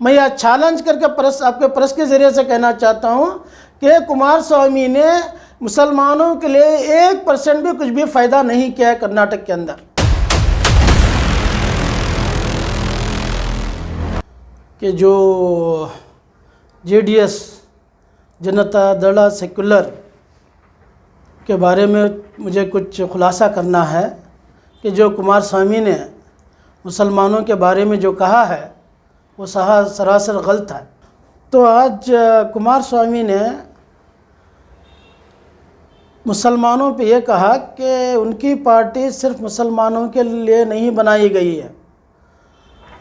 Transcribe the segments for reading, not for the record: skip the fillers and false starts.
मैं यह चैलेंज करके आपके प्रेस के ज़रिए से कहना चाहता हूँ कि कुमारस्वामी ने मुसलमानों के लिए 1% भी कुछ भी फ़ायदा नहीं किया है कर्नाटक के अंदर। कि जो JDS जनता दल सेक्युलर के बारे में मुझे कुछ खुलासा करना है कि जो कुमारस्वामी ने मुसलमानों के बारे में जो कहा है वो सरासर गलत है। तो आज कुमारस्वामी ने मुसलमानों पे ये कहा कि उनकी पार्टी सिर्फ मुसलमानों के लिए नहीं बनाई गई है।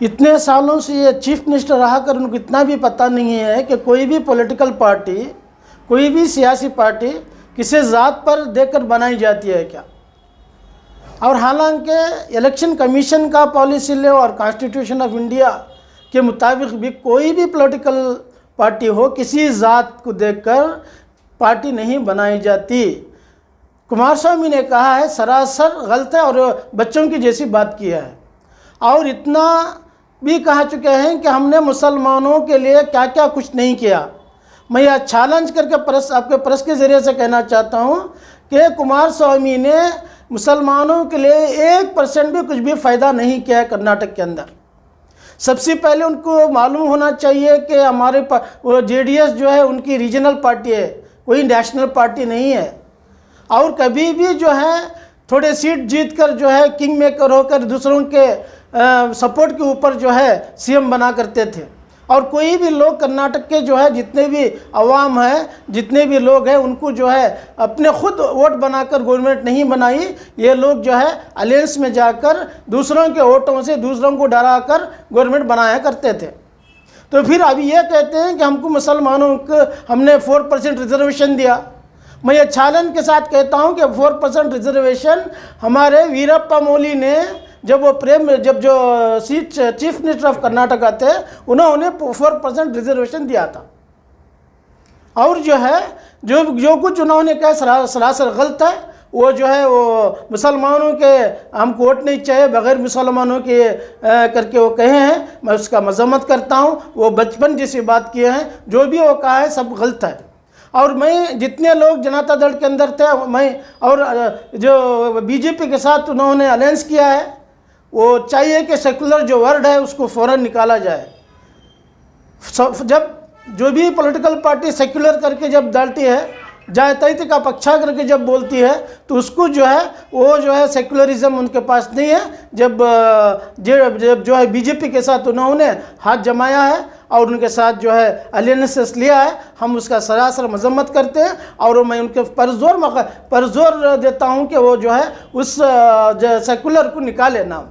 इतने सालों से ये चीफ मिनिस्टर रहा कर उनको इतना भी पता नहीं है कि कोई भी पॉलिटिकल पार्टी, कोई भी सियासी पार्टी किसी ज़ात पर देकर बनाई जाती है क्या। और हालांकि इलेक्शन कमीशन का पॉलिसी ले और कॉन्स्टिट्यूशन ऑफ इंडिया के मुताबिक भी कोई भी पॉलिटिकल पार्टी हो किसी ज़ात को देखकर पार्टी नहीं बनाई जाती। कुमारस्वामी ने कहा है सरासर गलत है और बच्चों की जैसी बात किया है। और इतना भी कह चुके हैं कि हमने मुसलमानों के लिए क्या क्या कुछ नहीं किया। मैं यह चैलेंज करके आपके प्रेस के ज़रिए से कहना चाहता हूँ कि कुमारस्वामी ने मुसलमानों के लिए 1% भी कुछ भी फ़ायदा नहीं किया है कर्नाटक के अंदर। सबसे पहले उनको मालूम होना चाहिए कि हमारे वो JDS जो है उनकी रीजनल पार्टी है, कोई नेशनल पार्टी नहीं है। और कभी भी जो है थोड़े सीट जीत कर जो है किंग मेकर होकर दूसरों के सपोर्ट के ऊपर जो है CM बना करते थे। और कोई भी लोग कर्नाटक के जो है जितने भी अवाम है, जितने भी लोग हैं, उनको जो है अपने खुद वोट बनाकर गवर्नमेंट नहीं बनाई। ये लोग जो है अलायंस में जाकर दूसरों के वोटों से दूसरों को डराकर गवर्नमेंट बनाया करते थे। तो फिर अभी ये कहते हैं कि हमको मुसलमानों को हमने 4% रिजर्वेशन दिया। मैं ये चैलेंज के साथ कहता हूँ कि 4% रिजर्वेशन हमारे वीरप्पा मोइली ने जब जो चीफ मिनिस्टर ऑफ कर्नाटका थे उन्होंने 4% रिजर्वेशन दिया था। और जो है जो कुछ उन्होंने कहा सरासर गलत है। वो जो है वो मुसलमानों के हमको वोट नहीं चाहिए बग़ैर मुसलमानों के करके वो कहे हैं। मैं उसका मजम्मत करता हूँ। वो बचपन जैसी बात किए हैं। जो भी वो कहा है सब गलत है। और मैं जितने लोग जनता दल के अंदर थे, मैं और जो BJP के साथ उन्होंने अलायंस किया है, वो चाहिए कि सेकुलर जो वर्ड है उसको फ़ौरन निकाला जाए। जब जो भी पॉलिटिकल पार्टी सेकुलर करके जब डालती है, जातीयता का पक्षा करके जब बोलती है, तो उसको जो है वो जो है सेकुलरिज्म उनके पास नहीं है। जब जो है BJP के साथ उन्होंने हाथ जमाया है और उनके साथ जो है अलायंसेस लिया है, हम उसका सरासर मजम्मत करते हैं। और मैं उनके पर जोर देता हूं कि वो जो है उस सेकुलर को निकाले ना।